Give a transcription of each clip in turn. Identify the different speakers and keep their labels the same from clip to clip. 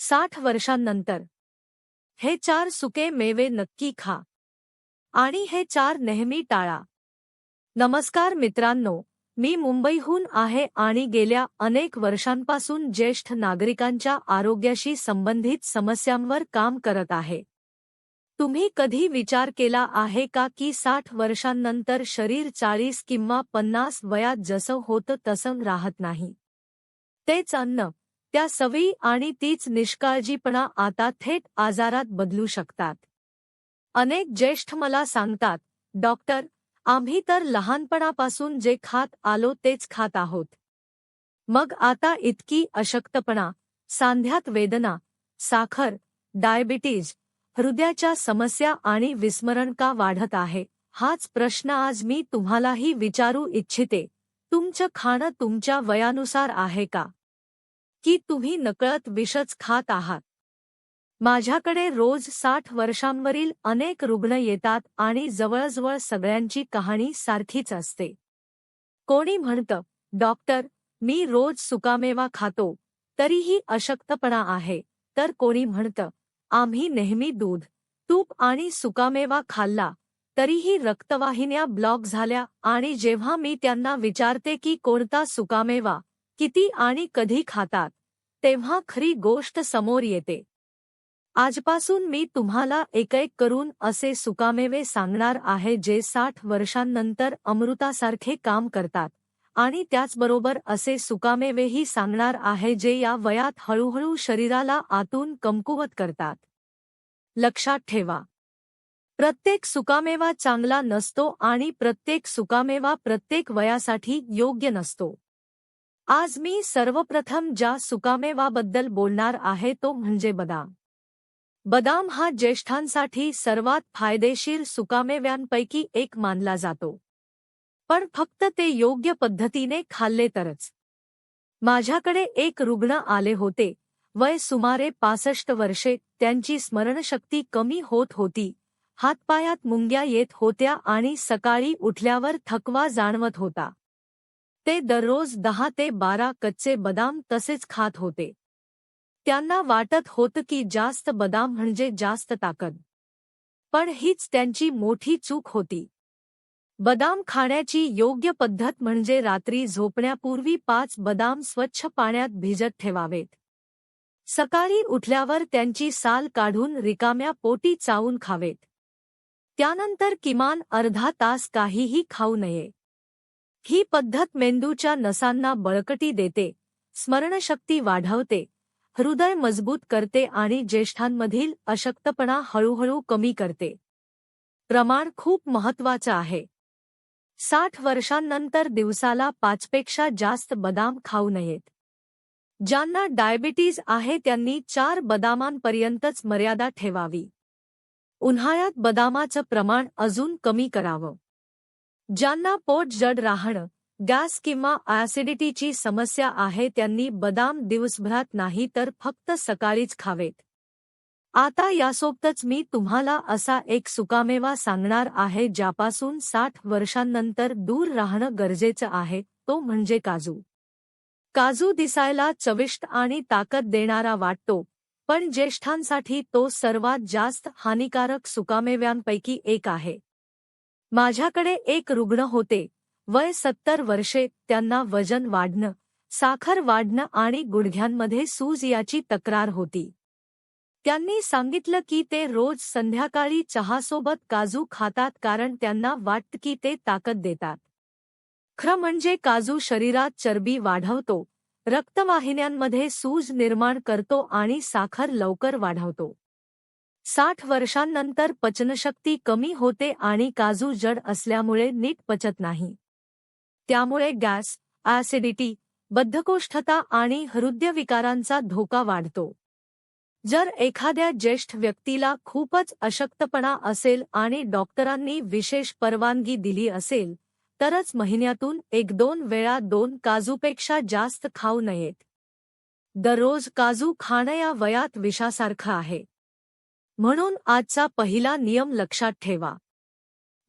Speaker 1: 60 वर्षांनंतर हे 4 सुके मेवे नक्की खा आणि हे 4 नेहमी टाळा. नमस्कार मित्रांनो, मी मुंबईहून आहे आणि गेल्या अनेक वर्षांपासून ज्येष्ठ नागरिकांच्या आरोग्याशी संबंधित समस्यांवर काम करत आहे. तुम्ही कधी विचार केला आहे का की 60 वर्षांनंतर शरीर 40 किंवा 50 वयात जसं होतं तसं राहत नाही? तेच अन्न, त्या सवयी आणि तीच निष्काळजीपणा आता थेट आजारात बदलू शकतात. अनेक ज्येष्ठ मला सांगतात, डॉक्टर, आम्ही तर लहानपणापासून जे खात आलो तेच खात आहोत. मग आता इतकी अशक्तपणा, सांध्यात वेदना, साखर, डायबिटीज, हृदयाच्या समस्या आणि विस्मरण का वाढत आहे? हाच प्रश्न आज मी तुम्हालाही विचारू इच्छिते. तुमचं खाणं तुमच्या वयानुसार आहे का? की तुम्ही नकळत विषच खात आहात? माझ्याकडे रोज 60 वर्षांवरील अनेक रुग्ण येतात आणि जवळजवळ सगळ्यांची कहाणी सारखीच असते. कोणी म्हणतं, डॉक्टर, मी रोज सुकामेवा खातो, तरीही अशक्तपणा आहे. तर कोणी म्हणतं, आम्ही नेहमी दूध, तूप आणि सुकामेवा खाल्ला, तरीही रक्तवाहिन्या ब्लॉक झाल्या. आणि जेव्हा मी त्यांना विचारते की कोणता सुकामेवा, किती आणि कधी खातात, तेव्हा खरी गोष्ट समोर येते. आजपासून मी तुम्हाला एक-एक करून असे सुकामेवे सांगणार आहे जे 60 वर्षांनंतर अमृतासारखे काम करतात, आणि त्याचबरोबर असे सुकामेवेही सांगणार आहे जे या वयात हळूहळू शरीराला आतून कमकुवत करतात. लक्षात ठेवा, प्रत्येक सुकामेवा चांगला नसतो आणि प्रत्येक सुकामेवा प्रत्येक वयासाठी योग्य नसतो. आज मी सर्वप्रथम ज्या सुकामेवाबद्दल बोलणार आहे तो म्हणजे बदाम. बदाम हा ज्येष्ठांसाठी सर्वात फायदेशीर सुकामेव्यांपैकी एक मानला जातो. पण फक्त ते योग्य पद्धतीने खाल्ले तरच. माझ्याकडे एक रुग्ण आले होते, वय सुमारे 65 वर्षे. त्यांची स्मरणशक्ती कमी होत होती, हातपायात मुंग्या येत होत्या आणि सकाळी उठल्यावर थकवा जाणवत होता. ते दररोज 10 ते 12 कच्चे बदाम तसेच खात होते. त्यांना वाटत होतं की जास्त बदाम म्हणजे जास्त ताकद. पण हीच त्यांची मोठी चूक होती. बदाम खाण्याची योग्य पद्धत म्हणजे रात्री झोपण्यापूर्वी 5 बदाम स्वच्छ पाण्यात भिजत ठेवावेत. सकाळी उठल्यावर त्यांची साल काढून रिकाम्या पोटी चावून खावेत. त्यानंतर किमान अर्धा तास काहीही खाऊ नये. ही पद्धत मेंदूच्या नसांना बळकटी देते, स्मरणशक्ती वाढवते, हृदय मजबूत करते आणि ज्येष्ठांमधील अशक्तपणा हळूहळू कमी करते. प्रमाण खूप महत्त्वाचं आहे. 60 वर्षांनंतर दिवसाला 5 पेक्षा जास्त बदाम खाऊ नयेत. ज्यांना डायबिटीज आहे त्यांनी 4 बदामांपर्यंतच मर्यादा ठेवावी. उन्हाळ्यात बदामाचं प्रमाण अजून कमी करावं. ज्यांना पोट जड राहणं, गॅस किंवा ॲसिडिटीची समस्या आहे त्यांनी बदाम दिवसभरात नाही तर फक्त सकाळीच खावेत. आता यासोबतच मी तुम्हाला असा एक सुकामेवा सांगणार आहे ज्यापासून 60 वर्षांनंतर दूर राहणं गरजेचं आहे, तो म्हणजे काजू. काजू दिसायला चविष्ट आणि ताकद देणारा वाटतो, पण ज्येष्ठांसाठी तो सर्वात जास्त हानिकारक सुकामेव्यांपैकी एक आहे. माझ्याकडे एक रुग्ण होते, वय 70 वर्षे. त्यांना वजन वाढणं, साखर वाढणं आणि गुडघ्यांमध्ये सूज याची तक्रार होती. त्यांनी सांगितलं की ते रोज संध्याकाळी चहासोबत काजू खातात कारण त्यांना वाटतं की ते ताकद देतात. खरं म्हणजे काजू शरीरात चरबी वाढवतो, रक्तवाहिन्यांमध्ये सूज निर्माण करतो आणि साखर लवकर वाढवतो. 60 वर्षांनंतर पचनशक्ती कमी होते आणि काजू जड असल्यामुळे नीट पचत नाही. त्यामुळे गॅस, ॲसिडिटी, बद्धकोष्ठता आणि हृदयविकारांचा धोका वाढतो. जर एखाद्या ज्येष्ठ व्यक्तीला खूपच अशक्तपणा असेल आणि डॉक्टरांनी विशेष परवानगी दिली असेल, तरच महिन्यातून 1-2 वेळा 2 काजूपेक्षा जास्त खाऊ नयेत. दररोज काजू खाणं या वयात विषासारखं आहे. म्हणून आजचा पहिला नियम लक्षात ठेवा.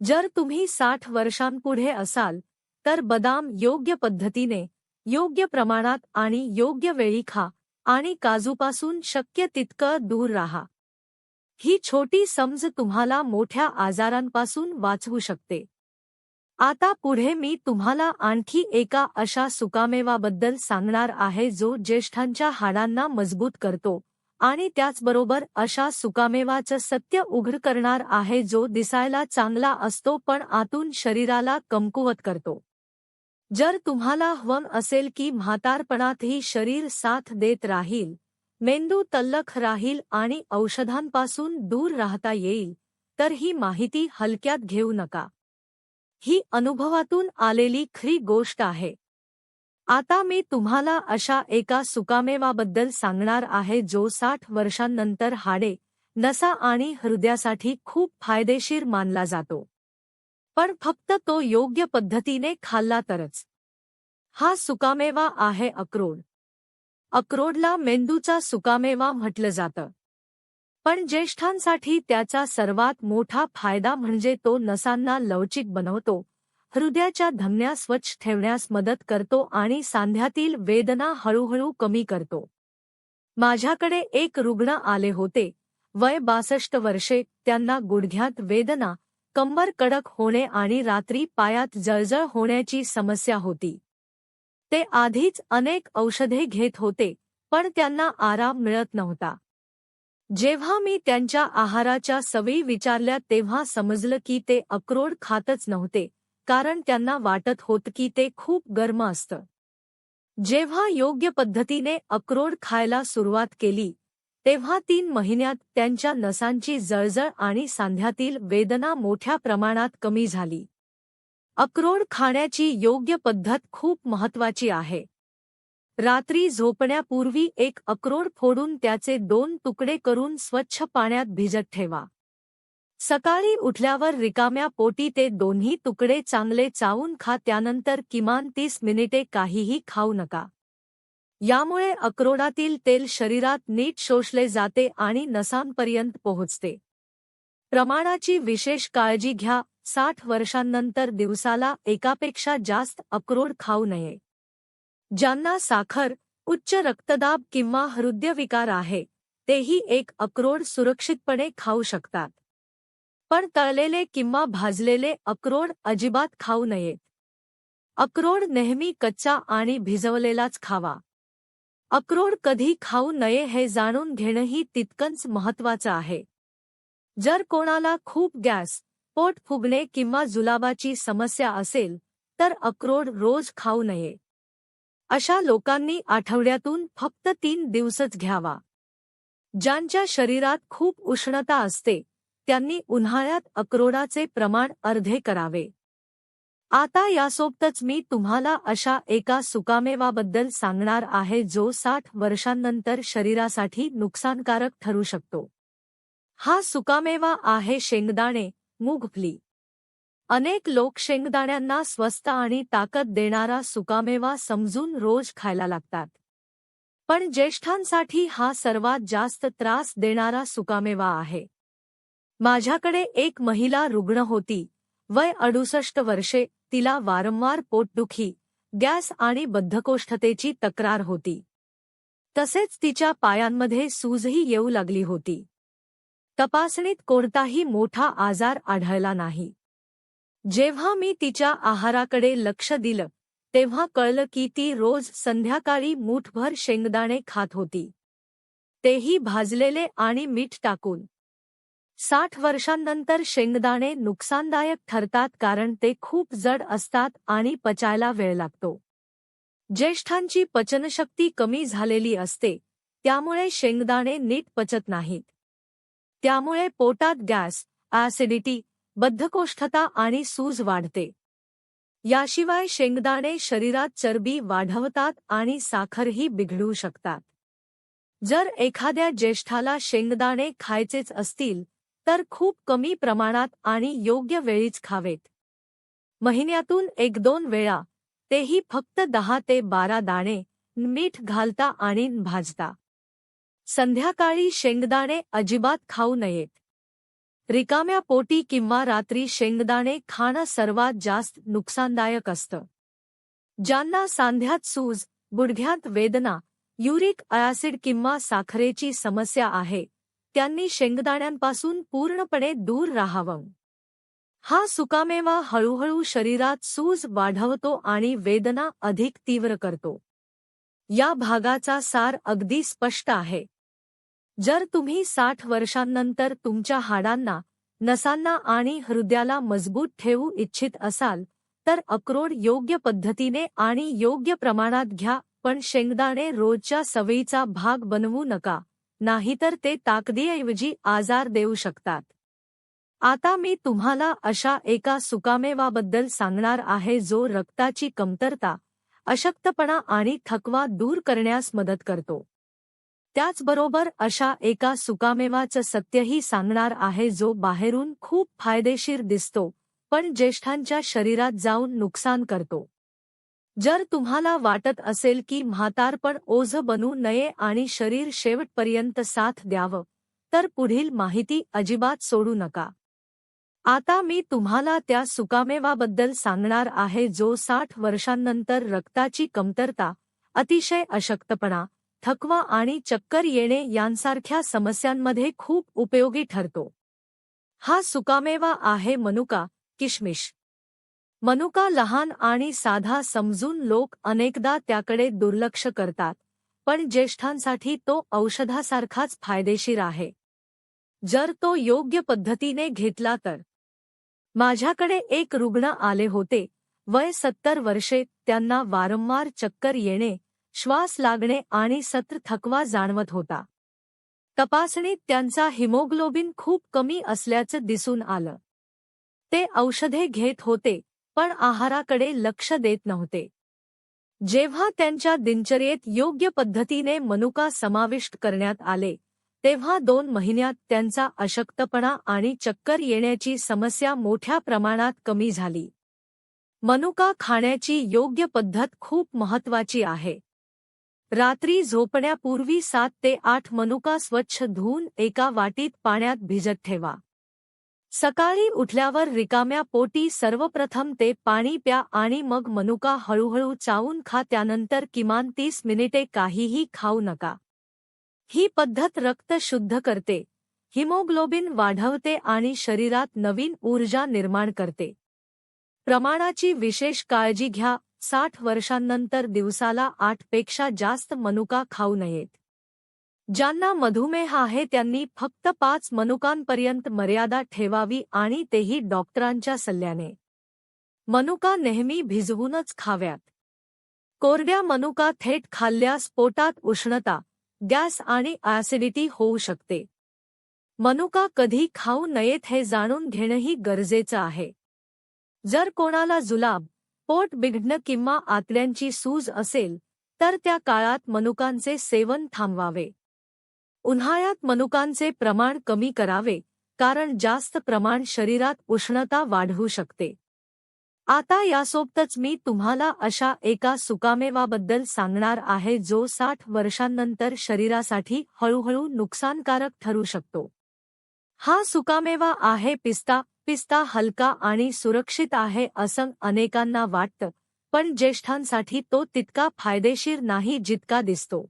Speaker 1: जर तुम्ही 60 वर्षांपुढे असाल, तर बदाम योग्य पद्धतीने, योग्य प्रमाणात आणि योग्य वेळी खा आणि काजूपासून शक्य तितकं दूर राहा. ही छोटी समज तुम्हाला मोठ्या आजारांपासून वाचवू शकते. आता पुढे मी तुम्हाला आणखी एका अशा सुकामेवाबद्दल सांगणार आहे जो ज्येष्ठांच्या हाडांना मजबूत करतो आणि त्याचबरोबर अशा सुकामेवाचं सत्य उघड करणार आहे जो दिसायला चांगला असतो पण आतून शरीराला कमकुवत करतो. जर तुम्हाला हवं असेल की म्हातारपणातही शरीर साथ देत राहील, मेंदू तल्लख राहील आणि औषधांपासून दूर राहता येईल, तर ही माहिती हलक्यात घेऊ नका. ही अनुभवातून आलेली खरी गोष्ट आहे. आता मी तुम्हाला अशा एका सुकामेवाबद्दल सांगणार आहे जो 60 वर्षांनंतर हाडे, नसा आणि हृदयासाठी खूप फायदेशीर मानला जातो. पण फक्त तो योग्य पद्धतीने खाल्ला तरच. हा सुकामेवा आहे अक्रोड. अक्रोडला मेंदूचा सुकामेवा म्हटलं जातं. पण ज्येष्ठांसाठी त्याचा सर्वात मोठा फायदा म्हणजे तो नसांना लवचिक बनवतो, हृदयाच्या धमन्या स्वच्छ ठेवण्यास मदत करतो आणि सांध्यातील वेदना हळूहळू कमी करतो. माझ्याकडे एक रुग्ण आले होते, वय 62 वर्षे. त्यांना गुडघ्यात वेदना, कंबर कडक होणे आणि रात्री पायात जळजळ होण्याची समस्या होती. ते आधीच अनेक औषधे घेत होते, पण त्यांना आराम मिळत नव्हता. जेव्हा मी त्यांच्या आहाराच्या सवयी विचारल्या तेव्हा समजलं की ते अक्रोड खातच नव्हते, कारण त्यांना वाटत होतं की ते खूप गर्म असतं. जेव्हा योग्य पद्धतीने अक्रोड खायला सुरुवात केली, तेव्हा 3 महिन्यात त्यांच्या नसांची जळजळ आणि सांध्यातील वेदना मोठ्या प्रमाणात कमी झाली. अक्रोड खाण्याची योग्य पद्धत खूप महत्त्वाची आहे. रात्री झोपण्यापूर्वी एक अक्रोड फोडून त्याचे 2 तुकडे करून स्वच्छ पाण्यात भिजत ठेवा. सकाळी उठल्यावर रिकाम्या पोटी ते दोन्ही तुकडे चांगले चावून खा. त्यानंतर किमान 30 मिनिटे काहीही खाऊ नका. यामुळे अक्रोडातील तेल शरीरात नीट शोषले जाते आणि नसांपर्यंत पोहोचते. प्रमाणाची विशेष काळजी घ्या. 60 वर्षांनंतर दिवसाला एकापेक्षा जास्त अक्रोड खाऊ नये. ज्यांना साखर, उच्च रक्तदाब किंवा हृदयविकार आहे, तेही एक अक्रोड सुरक्षितपणे खाऊ शकतात. पण तळलेले किंवा भाजलेले अक्रोड अजिबात खाऊ नयेत. अक्रोड नेहमी कच्चा आणि भिजवलेलाच खावा. अक्रोड कधी खाऊ नये हे जाणून घेणंही तितकंच महत्त्वाचं आहे. जर कोणाला खूप गॅस, पोट फुगणे किंवा जुलाबाची समस्या असेल, तर अक्रोड रोज खाऊ नये. अशा लोकांनी आठवड्यातून फक्त 3 दिवसच घ्यावा. ज्यांच्या शरीरात खूप उष्णता असते, त्यांनी उन्हाळ्यात अक्रोडाचे प्रमाण अर्धे करावे. आता यासोबतच मी तुम्हाला अशा एका सुकामेवाबद्दल सांगणार आहे जो 60 वर्षांनंतर शरीरासाठी नुकसानकारक ठरू शकतो. हा सुकामेवा आहे शेंगदाणे, मूगफली. अनेक लोक शेंगदाण्यांना स्वस्त आणि ताकद देणारा सुकामेवा समजून रोज खायला लागतात. पण ज्येष्ठांसाठी हा सर्वात जास्त त्रास देणारा सुकामेवा आहे. माझ्याकडे एक महिला रुग्ण होती, वय 68 वर्षे. तिला वारंवार पोटदुखी, गॅस आणि बद्धकोष्ठतेची तक्रार होती. तसेच तिच्या पायांमध्ये सूजही येऊ लागली होती. तपासणीत कोणताही मोठा आजार आढळला नाही. जेव्हा मी तिच्या आहाराकडे लक्ष दिलं, तेव्हा कळलं की ती रोज संध्याकाळी मूठभर शेंगदाणे खात होती, तेही भाजलेले आणि मीठ टाकून. 60 वर्षांनंतर शेंगदाणे नुकसानदायक ठरतात कारण ते खूप जड असतात आणि पचायला वेळ लागतो. ज्येष्ठांची पचनशक्ती कमी झालेली असते, त्यामुळे शेंगदाणे नीट पचत नाहीत. त्यामुळे पोटात गॅस, ॲसिडिटी, बद्धकोष्ठता आणि सूज वाढते. याशिवाय शेंगदाणे शरीरात चरबी वाढवतात आणि साखरही बिघडवू शकतात. जर एखाद्या ज्येष्ठाला शेंगदाणे खायचेच असतील, तर खूप कमी प्रमाणात आणि योग्य वेळीच खावेत. महिन्यातून 1-2 वेळा, तेही फक्त 10 ते 12 दाणे, मीठ घालता आणि भाजता. संध्याकाळी शेंगदाणे अजिबात खाऊ नयेत. रिकाम्या पोटी किंवा रात्री शेंगदाणे खाणं सर्वात जास्त नुकसानदायक असतं. ज्यांना सांध्यात सूज, गुडघ्यात वेदना, युरिक ॲसिड किंवा साखरेची समस्या आहे त्यांनी शेंगदाण्यांपासून पूर्णपणे दूर राहावं. हा सुकामेवा हळूहळू शरीरात सूज वाढवतो आणि वेदना अधिक तीव्र करतो. या भागाचा सार अगदी स्पष्ट आहे. जर तुम्ही 60 वर्षांनंतर तुमच्या हाडांना, नसांना आणि हृदयाला मजबूत ठेवू इच्छित असाल तर अक्रोड योग्य पद्धतीने आणि योग्य प्रमाणात घ्या, पण शेंगदाणे रोजच्या सवयीचा भाग बनवू नका, नाहीतर ते ताकदीऐवजी आजार देऊ शकतात. आता मी तुम्हाला अशा एका सुकामेवाबद्दल सांगणार आहे जो रक्ताची कमतरता, अशक्तपणा आणि थकवा दूर करण्यास मदत करतो. त्याचबरोबर अशा एका सुकामेवाचं सत्यही सांगणार आहे जो बाहेरून खूप फायदेशीर दिसतो पण ज्येष्ठांच्या शरीरात जाऊन नुकसान करतो. जर तुम्हाला वाटत असेल की म्हातारपण ओझं बनू नये आणि शरीर शेवटपर्यंत साथ द्यावं, तर पुढील माहिती अजिबात सोडू नका. आता मी तुम्हाला त्या सुकामेवाबद्दल सांगणार आहे जो 60 वर्षांनंतर रक्ताची कमतरता, अतिशय अशक्तपणा, थकवा आणि चक्कर येणे यांसारख्या समस्यांमध्ये खूप उपयोगी ठरतो. हा सुकामेवा आहे मनुका, किशमिश. मनुका लहान आणि साधा समजून लोक अनेकदा त्याकडे दुर्लक्ष करतात, पण ज्येष्ठांसाठी तो औषधासारखाच फायदेशीर आहे. जर तो योग्य पद्धतीने घेतला तर. माझ्याकडे एक रुग्ण आले होते, वय 70 वर्षे. त्यांना वारंवार चक्कर येणे, श्वास लागणे आणि सतत थकवा जाणवत होता. तपासणीत त्यांचा हिमोग्लोबिन खूप कमी असल्याचं दिसून आलं. ते औषधे घेत होते पण आहाराकडे लक्ष देत नव्हते. जेव्हा त्यांच्या दिनचर्येत योग्य पद्धतीने मनुका समाविष्ट करण्यात आले तेव्हा 2 महिन्यात त्यांचा अशक्तपणा आणि चक्कर येण्याची समस्या मोठ्या प्रमाणात कमी झाली. मनुका खाण्याची योग्य पद्धत खूप महत्त्वाची आहे. रात्री झोपण्यापूर्वी 7 ते 8 मनुका स्वच्छ धुवून एका वाटीत पाण्यात भिजत ठेवा. सकाळी उठल्यावर रिकाम्या पोटी सर्वप्रथम ते पाणी प्या आणि मग मनुका हळूहळू चावून खा. त्यानंतर किमान 30 मिनिटे काहीही खाऊ नका. ही पद्धत रक्त शुद्ध करते, हिमोग्लोबिन वाढवते आणि शरीरात नवीन ऊर्जा निर्माण करते. प्रमाणाची विशेष काळजी घ्या. 60 वर्षांनंतर दिवसाला 8 पेक्षा जास्त मनुका खाऊ नयेत. ज्यांना मधुमेह आहे त्यांनी फक्त 5 मनुकांपर्यंत मर्यादा ठेवावी आणि तेही डॉक्टरांच्या सल्ल्याने. मनुका नेहमी भिजवूनच खाव्यात. कोरड्या मनुका थेट खाल्ल्यास पोटात उष्णता, गॅस आणि ॲसिडिटी होऊ शकते. मनुका कधी खाऊ नयेत हे जाणून घेणंही गरजेचं आहे. जर कोणाला जुलाब, पोट बिघडणं किंवा आतड्यांची सूज असेल तर त्या काळात मनुकांचे सेवन थांबवावे. उन्हाळ्यात मनुकांचे प्रमाण कमी करावे, कारण जास्त प्रमाण शरीरात उष्णता वाढवू शकते. आता यासोबतच मी तुम्हाला अशा एका सुकामेवाबद्दल सांगणार आहे जो 60 वर्षांनंतर शरीरासाठी हळूहळू नुकसानकारक ठरू शकतो. हा सुकामेवा आहे पिस्ता. पिस्ता हलका आणि सुरक्षित आहे असं अनेकांना वाटतं, पण ज्येष्ठांसाठी तो तितका फायदेशीर नाही जितका दिसतो.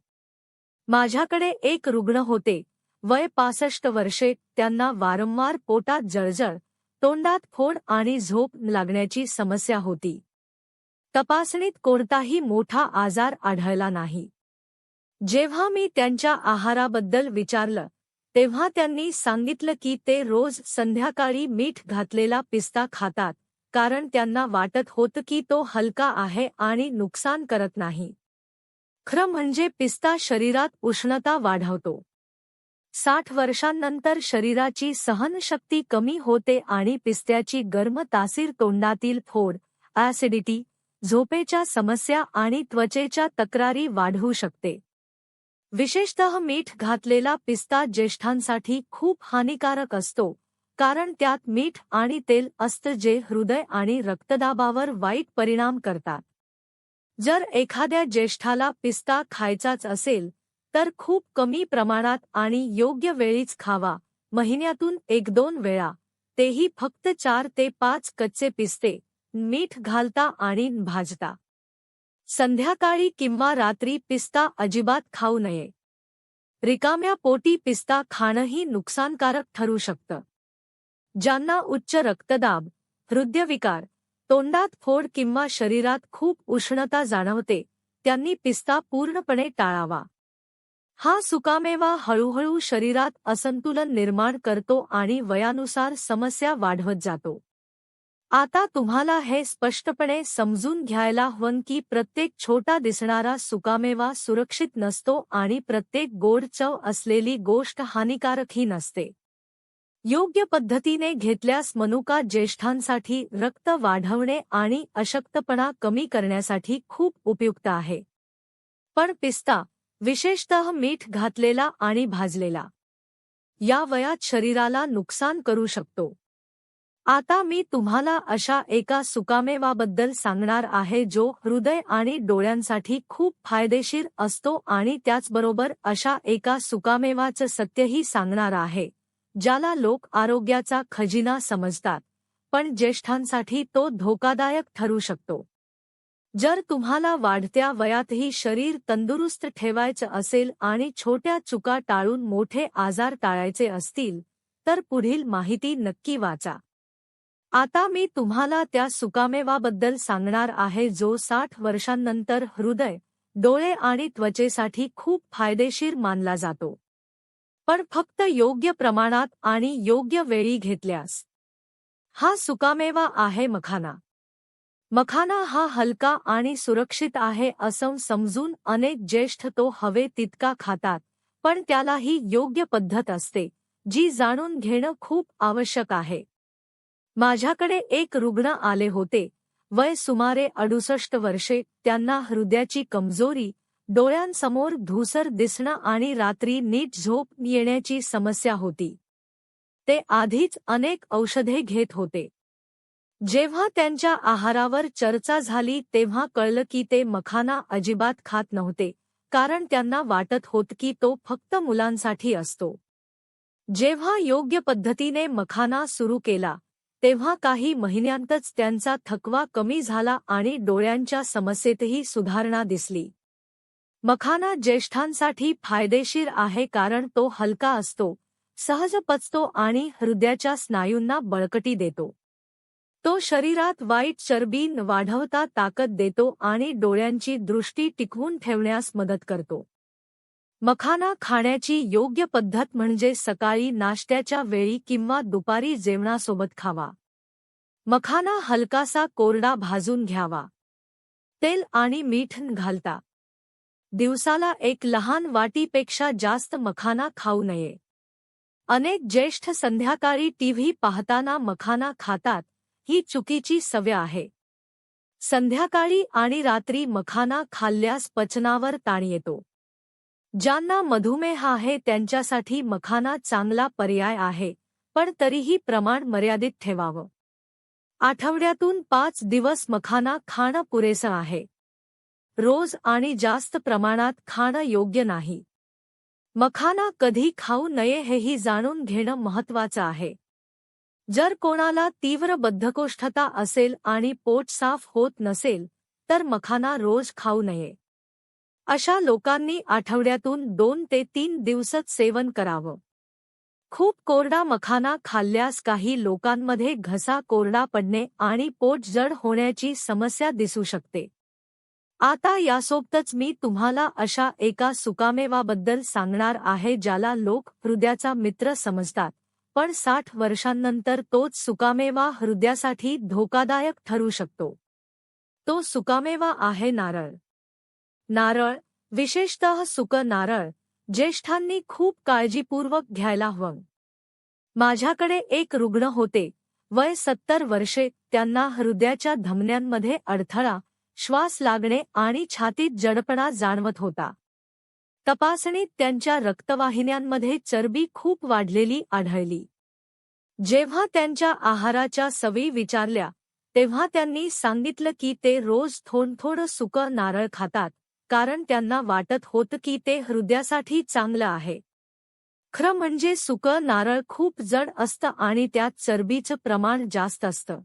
Speaker 1: माझ्याकडे एक रुग्ण होते, वय 65 वर्षे. त्यांना वारंवार पोटात जळजळ, तोंडात फोड आणि झोप लागण्याची समस्या होती. तपासणीत कोणताही मोठा आजार आढळला नाही. जेव्हा मी त्यांच्या आहाराबद्दल विचारलं तेव्हा त्यांनी सांगितलं की ते रोज संध्याकाळी मीठ घातलेला पिस्ता खातात, कारण त्यांना वाटत होतं की तो हलका आहे आणि नुकसान करत नाही. खरं म्हणजे पिस्ता शरीरात उष्णता वाढवतो. 60 वर्षांनंतर शरीराची सहनशक्ती कमी होते आणि पिस्त्याची गर्म तासीर तोंडातील फोड, ॲसिडिटी, झोपेच्या समस्या आणि त्वचेच्या तक्रारी वाढवू शकते. विशेषतः मीठ घातलेला पिस्ता ज्येष्ठांसाठी खूप हानिकारक असतो, कारण त्यात मीठ आणि तेल असतं जे हृदय आणि रक्तदाबावर वाईट परिणाम करतात. जर एखाद्या ज्येष्ठाला पिस्ता खायचाच असेल तर खूप कमी प्रमाणात आणि योग्य वेळीच खावा. महिन्यातून 1-2 वेळा, तेही फक्त 4 ते 5 कच्चे पिस्ते मीठ घालता आणि भाजता. संध्याकाळी किंवा रात्री पिस्ता अजिबात खाऊ नये. रिकाम्या पोटी पिस्ता खाणंही नुकसानकारक ठरू शकतं. ज्यांना उच्च रक्तदाब, हृदयविकार, तोंडात फोड किंवा शरीरात खूप उष्णता जाणवते, त्यांनी पिस्ता पूर्णपणे टाळावा. हा सुकामेवा हळूहळू शरीरात असंतुलन निर्माण करतो आणि वयानुसार समस्या वाढवत जातो. आता तुम्हाला हे स्पष्टपणे समजून घ्यायला हवं की प्रत्येक छोटा दिसणारा सुकामेवा सुरक्षित नसतो आणि प्रत्येक गोड चव असलेली गोष्ट हानिकारकही नसते. योग्य पद्धतीने घेतल्यास मनुका ज्येष्ठांसाठी रक्त वाढवणे आणि अशक्तपणा कमी करण्यासाठी खूप उपयुक्त आहे. पण पिस्ता, विशेषतः मीठ घातलेला आणि भाजलेला, या वयात शरीराला नुकसान करू शकतो. आता मी तुम्हाला अशा एका सुकामेवाबद्दल सांगणार आहे जो हृदय आणि डोळ्यांसाठी खूप फायदेशीर असतो आणि त्याचबरोबर अशा एका सुकामेवाचं सत्यही सांगणार आहे, ज्याला लोक आरोग्याचा खजिना समजतात, पण ज्येष्ठांसाठी तो धोकादायक ठरू शकतो. जर तुम्हाला वाढत्या वयातही शरीर तंदुरुस्त ठेवायचं असेल आणि छोट्या चुका टाळून मोठे आजार टाळायचे असतील, तर पुढील माहिती नक्की वाचा. आता मी तुम्हाला त्या सुकामेवाबद्दल सांगणार आहे जो 60 वर्षांनंतर हृदय, डोळे आणि त्वचेसाठी खूप फायदेशीर मानला जातो. पण फक्त योग्य प्रमाणात आणि योग्य वेळी घेतल्यास. हा सुकामेवा आहे मखाना. मखाना हा हलका आणि सुरक्षित आहे असं समजून अनेक ज्येष्ठ तो हवे तितका खातात, पण त्यालाही योग्य पद्धत असते, जी जाणून घेणं खूप आवश्यक आहे. माझ्याकडे एक रुग्ण आले होते, वय सुमारे 68 वर्षे. त्यांना हृदयाची कमजोरी, डोळ्यांसमोर धूसर दिसणं आणि रात्री नीट झोप येण्याची समस्या होती. ते आधीच अनेक औषधे घेत होते. जेव्हा त्यांच्या आहारावर चर्चा झाली तेव्हा कळलं की ते मखाना अजिबात खात नव्हते, कारण त्यांना वाटत होतं की तो फक्त मुलांसाठी असतो. जेव्हा योग्य पद्धतीने मखाना सुरू केला, तेव्हा काही महिन्यांतच त्यांचा थकवा कमी झाला आणि डोळ्यांच्या समस्येतही सुधारणा दिसली. मखाना ज्येष्ठांसाठी फायदेशीर आहे कारण तो हलका असतो, सहज पचतो आणि हृदयाच्या स्नायूंना बळकटी देतो. तो शरीरात वाईट चरबी वाढवता ताकद देतो आणि डोळ्यांची दृष्टी टिकवून ठेवण्यास मदत करतो. मखाना खाण्याची योग्य पद्धत म्हणजे सकाळी नाश्त्याच्या वेळी किंवा दुपारी जेवणासोबत खावा. मखाना हलकासा कोरडा भाजून घ्यावा. तेल आणि मीठ घालता. दिवसाला एक लहान वाटीपेक्षा जास्त मखाना खाऊ नये. अनेक ज्येष्ठ संध्याकाळी टीव्ही पाहताना मखाना खातात, ही चुकीची सवय आहे. संध्याकाळी आणि रात्री मखाना खाल्ल्यास पचनावर ताण येतो. ज्यांना मधुमेह आहे त्यांच्यासाठी मखाना चांगला पर्याय आहे, पण तरीही प्रमाण मर्यादित ठेवावं. आठवड्यातून 5 दिवस मखाना खाणं पुरेसं आहे. रोज आणि जास्त प्रमाणात खाणं योग्य नाही. मखाना कधी खाऊ नये हेही जाणून घेणं महत्त्वाचं आहे. जर कोणाला तीव्र बद्धकोष्ठता असेल आणि पोट साफ होत नसेल, तर मखाना रोज खाऊ नये. अशा लोकांनी आठवड्यातून 2 ते 3 दिवसात सेवन करावं. खूप कोरडा मखाना खाल्ल्यास काही लोकांमध्ये घसा कोरडा पडणे आणि पोट जड होण्याची समस्या दिसू शकते. आता यासोबतच मी तुम्हाला अशा एका सुकामेवाबद्दल सांगणार आहे ज्याला लोक हृदयाचा मित्र समजतात, पण 60 वर्षांनंतर तोच सुकामेवा हृदयासाठी धोकादायक ठरू शकतो. तो सुकामेवा आहे नारळ. नारळ, विशेषतः सुकं नारळ, ज्येष्ठांनी खूप काळजीपूर्वक घ्यायला हवं. माझ्याकडे एक रुग्ण होते, वय 70 वर्षे. त्यांना हृदयाच्या धमन्यांमध्ये अडथळा, श्वास लागणे आणि छातीत जडपणा जाणवत होता. तपासणीत त्यांच्या रक्तवाहिन्यांमध्ये चरबी खूप वाढलेली आढळली. जेव्हा त्यांच्या आहाराच्या सवयी विचारल्या, तेव्हा त्यांनी सांगितलं की ते रोज थोडं सुकं नारळ खातात, कारण त्यांना वाटत होतं की ते हृदयासाठी चांगलं आहे. खरं म्हणजे सुकं नारळ खूप जड असतं आणि त्यात चरबीचं प्रमाण जास्त असतं.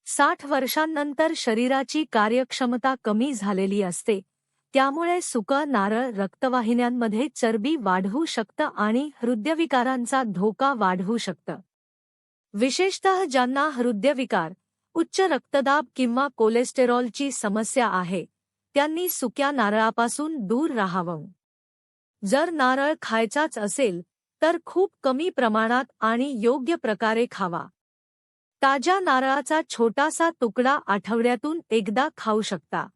Speaker 1: 60 वर्षांनंतर शरीराची कार्यक्षमता कमी झालेली असते, त्यामुळे सुकं नारळ रक्तवाहिन्यांमध्ये चरबी वाढवू शकतं आणि हृदयविकारांचा धोका वाढवू शकतं. विशेषतः ज्यांना हृदयविकार, उच्च रक्तदाब किंवा कोलेस्टेरॉलची समस्या आहे, त्यांनी सुक्या नारळापासून दूर राहावं. जर नारळ खायचाच असेल तर खूप कमी प्रमाणात आणि योग्य प्रकारे खावा. ताज्या नारळाचा छोटासा तुकडा आठवड्यातून एकदा खाऊ शकता,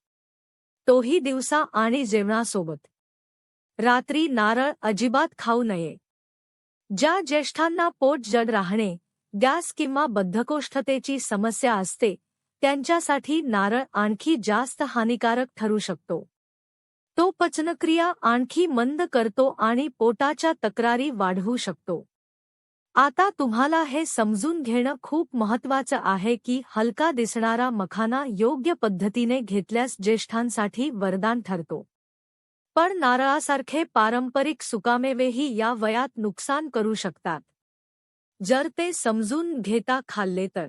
Speaker 1: तोही दिवसा आणि जेवणासोबत. रात्री नारळ अजिबात खाऊ नये. ज्या ज्येष्ठांना पोट जड राहणे, गॅस किंवा बद्धकोष्ठतेची समस्या असते, त्यांच्यासाठी नारळ आणखी जास्त हानिकारक ठरू शकतो. तो पचनक्रिया आणखी मंद करतो आणि पोटाच्या तक्रारी वाढवू शकतो. आता तुम्हाला हे समजून घेणं खूप महत्त्वाचं आहे की हलका दिसणारा मखाना योग्य पद्धतीने घेतल्यास ज्येष्ठांसाठी वरदान ठरतो. पण नारळासारखे पारंपरिक सुकामेवेही या वयात नुकसान करू शकतात, जर ते समजून घेता खाल्ले तर.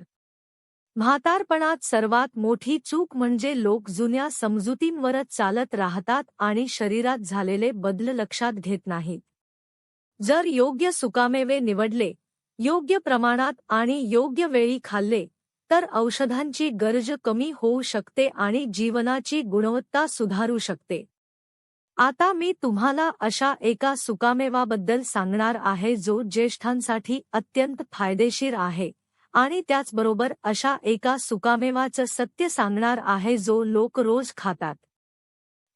Speaker 1: म्हातारपणात सर्वात मोठी चूक म्हणजे लोक जुन्या समजुतींवरच चालत राहतात आणि शरीरात झालेले बदल लक्षात घेत नाहीत. जर योग्य सुकामेवे निवडले, योग्य प्रमाणात आणि योग्य वेळी खाल्ले, तर औषधांची गरज कमी होऊ शकते आणि जीवनाची गुणवत्ता सुधारू शकते. आता मी तुम्हाला अशा एका सुकामेवाबद्दल सांगणार आहे जो ज्येष्ठांसाठी अत्यंत फायदेशीर आहे, आणि त्याचबरोबर अशा एका सुकामेवाचं सत्य सांगणार आहे जो लोक रोज खातात,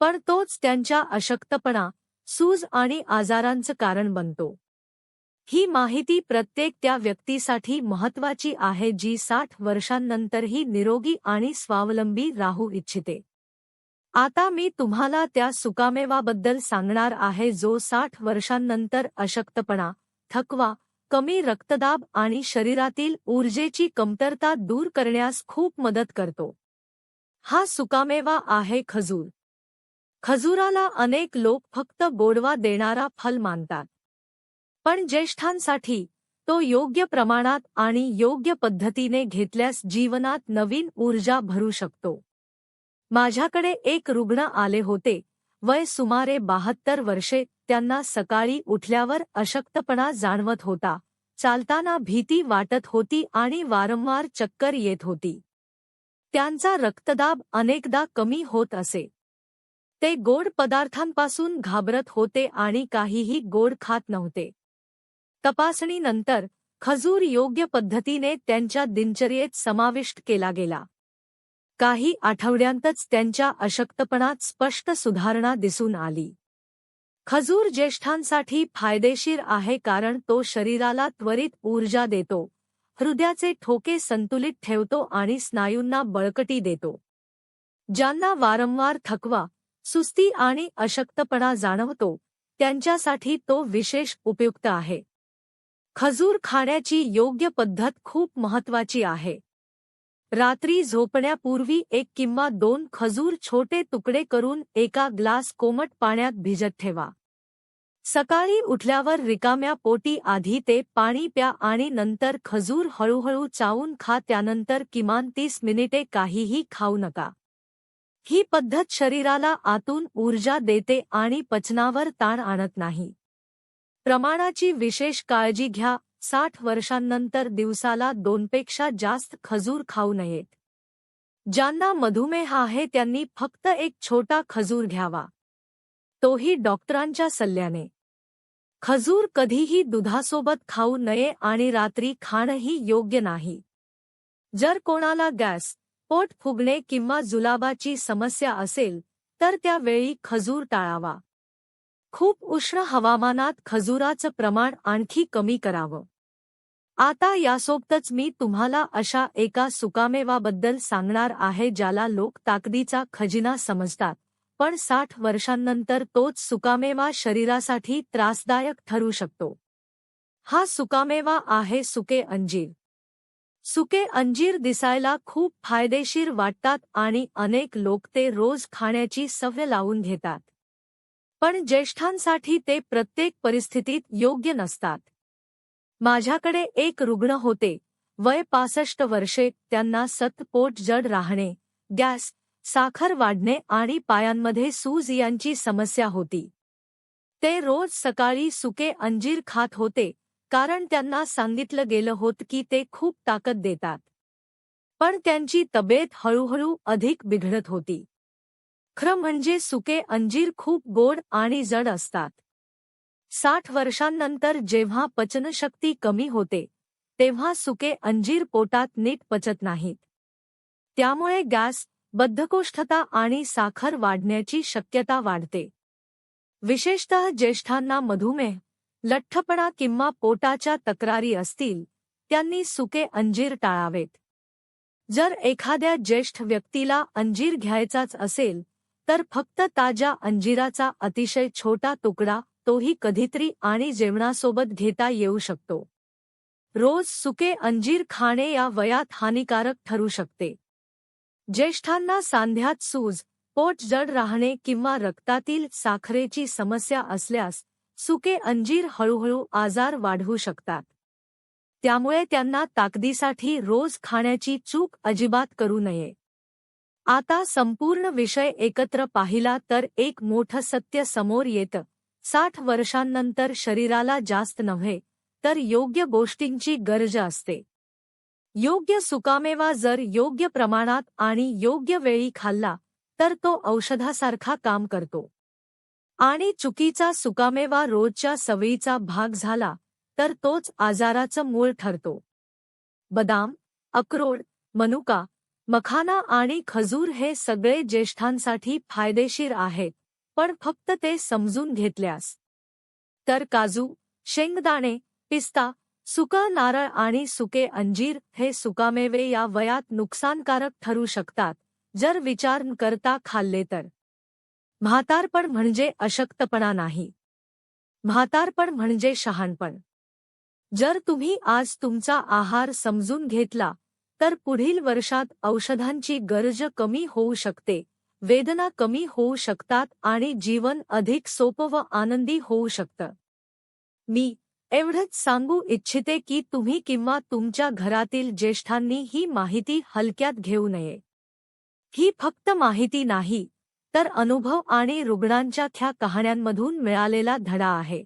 Speaker 1: पण तोच त्यांच्या अशक्तपणा, सूज आणि आजारांचं कारण बनतो. ही माहिती प्रत्येक त्या व्यक्तीसाठी महत्त्वाची आहे जी 60 वर्षांनंतरही निरोगी आणि स्वावलंबी राहू इच्छिते. आता मी तुम्हाला त्या सुकामेवाबद्दल सांगणार आहे जो 60 वर्षांनंतर अशक्तपणा, थकवा, कमी रक्तदाब आणि शरीरातील ऊर्जेची कमतरता दूर करण्यास खूप मदत करतो. हा सुकामेवा आहे खजूर. खजुराला अनेक लोक फक्त गोडवा देणारा फल मानतात, पण ज्येष्ठांसाठी तो योग्य प्रमाणात आणि योग्य पद्धतीने घेतल्यास जीवनात नवीन ऊर्जा भरू शकतो. माझ्याकडे एक रुग्ण आले होते, वय सुमारे 72 वर्षे. त्यांना सकाळी उठल्यावर अशक्तपणा जाणवत होता, चालताना भीती वाटत होती आणि वारंवार चक्कर येत होती. त्यांचा रक्तदाब अनेकदा कमी होत असे. ते गोड पदार्थांपासून घाबरत होते आणि काहीही गोड खात नव्हते. तपासणीनंतर खजूर योग्य पद्धतीने त्यांच्या दिनचर्येत समाविष्ट केला गेला. काही आठवड्यांतच त्यांच्या अशक्तपणात स्पष्ट सुधारणा दिसून आली. खजूर ज्येष्ठांसाठी फायदेशीर आहे कारण तो शरीराला त्वरित ऊर्जा देतो, हृदयाचे ठोके संतुलित ठेवतो आणि स्नायूंना बळकटी देतो. ज्यांना वारंवार थकवा, सुस्ती आणि अशक्तपणा जाणवतो, त्यांच्यासाठी तो विशेष उपयुक्त आहे. खजूर खाण्याची योग्य पद्धत खूप महत्त्वाची आहे. रात्री झोपण्यापूर्वी 1 किंवा 2 खजूर छोटे तुकडे करून एका ग्लास कोमट पाण्यात भिजत ठेवा. सकाळी उठल्यावर रिकाम्या पोटी आधी ते पाणी प्या आणि नंतर खजूर हळूहळू चावून खा. त्यानंतर किमान 30 मिनिटे काहीही खाऊ नका. ही पद्धत शरीराला आतून ऊर्जा देते आणि पचनावर ताण आणत नाही. प्रमाणाची विशेष काळजी घ्या. 60 वर्षांनंतर दिवसाला 2 पेक्षा जास्त खजूर खाऊ नयेत. ज्यांना मधुमेह आहे त्यांनी फक्त एक छोटा खजूर घ्यावा, तोही डॉक्टरांच्या सल्ल्याने. खजूर कधीही दुधासोबत खाऊ नये आणि रात्री खाणंही योग्य नाही. जर कोणाला गॅस, पोट फुगणे किंवा जुलाबाची समस्या असेल तर त्यावेळी खजूर टाळावा. खूप उष्ण हवामानात खजुराचं प्रमाण आणखी कमी करावं. आता यासोबतच मी तुम्हाला अशा एका सुकामेवाबद्दल सांगणार आहे ज्याला लोक ताकदीचा खजिना समजतात, पण 60 वर्षांनंतर तोच सुकामेवा शरीरासाठी त्रासदायक ठरू शकतो. हा सुकामेवा आहे सुके अंजीर. सुके अंजीर दिसायला खूप फायदेशीर वाटतात आणि अनेक लोक ते रोज खाण्याची सवय लावून घेतात. पण ज्येष्ठांसाठी ते प्रत्येक परिस्थितीत योग्य नसतात. माझ्याकडे एक रुग्ण होते, वय 65 वर्षे. त्यांना सतत पोट जड राहणे, गॅस, साखर वाढणे आणि पायांमध्ये सूज यांची समस्या होती. ते रोज सकाळी सुके अंजीर खात होते, कारण त्यांना सांगितलं गेलं होतं की ते खूप ताकद देतात. पण त्यांची तब्येत हळूहळू अधिक बिघडत होती. खरं म्हणजे सुके अंजीर खूप गोड आणि जड असतात. 60 वर्षांनंतर जेव्हा पचनशक्ती कमी होते, तेव्हा सुके अंजीर पोटात नीट पचत नाहीत. त्यामुळे गॅस, बद्धकोष्ठता आणि साखर वाढण्याची शक्यता वाढते. विशेषतः ज्येष्ठांना मधुमेह, लठ्ठपणा किंवा पोटाच्या तक्रारी असतील, त्यांनी सुके अंजीर टाळावेत. जर एखाद्या ज्येष्ठ व्यक्तीला अंजीर घ्यायचाच असेल, तर फक्त ताज्या अंजिराचा अतिशय छोटा तुकडा, तोही कधीतरी आणि जेवणासोबत घेता येऊ शकतो. रोज सुके अंजीर खाणे या वयात हानिकारक ठरू शकते. ज्येष्ठांना सांध्यात सूज, पोट जड राहणे किंवा रक्तातील साखरेची समस्या असल्यास सुके अंजीर हळूहळू आजार वाढवू शकतात. त्यामुळे त्यांना ताकदीसाठी रोज खाण्याची चूक अजिबात करू नये. आता संपूर्ण विषय एकत्र पाहिला तर एक मोठं सत्य समोर येतं. 60 वर्षांनंतर शरीराला जास्त नव्हे, तर योग्य गोष्टींची गरज असते. योग्य सुकामेवा जर योग्य प्रमाणात आणि योग्य वेळी खाल्ला, तर तो औषधासारखा काम करतो. आणि चुकीचा सुकामेवा रोजच्या सवयीचा भाग झाला, तर तोच आजाराचं मूळ ठरतो. बदाम, अक्रोड, मनुका, मखाना आणि खजूर हे सगळे ज्येष्ठांसाठी फायदेशीर आहेत, पण फक्त ते समजून घेतल्यास. तर काजू, शेंगदाणे, पिस्ता, सुकं नारळ आणि सुके अंजीर हे सुकामेवे या वयात नुकसानकारक ठरू शकतात, जर विचार न करता खाल्ले तर. म्हातारपण म्हणजे अशक्तपणा नाही. म्हातारपण म्हणजे शहाणपण. जर तुम्ही आज तुमचा आहार समजून घेतला, तर पुढील वर्षात औषधांची गरज कमी होऊ शकते, वेदना कमी होऊ शकतात आणि जीवन अधिक सोपं व आनंदी होऊ शकतं. मी एवढंच सांगू इच्छिते की तुम्ही किंवा तुमच्या घरातील ज्येष्ठांनी ही माहिती हलक्यात घेऊ नये. ही फक्त माहिती नाही, तर अनुभव आणि रुग्णांच्या त्या कहाण्यांमधून मिळालेला धडा आहे.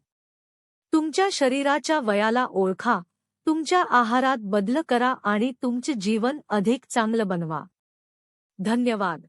Speaker 1: तुमच्या शरीराच्या वयाला ओळखा, तुमच्या आहारात बदल करा आणि तुमचे जीवन अधिक चांगलं बनवा. धन्यवाद.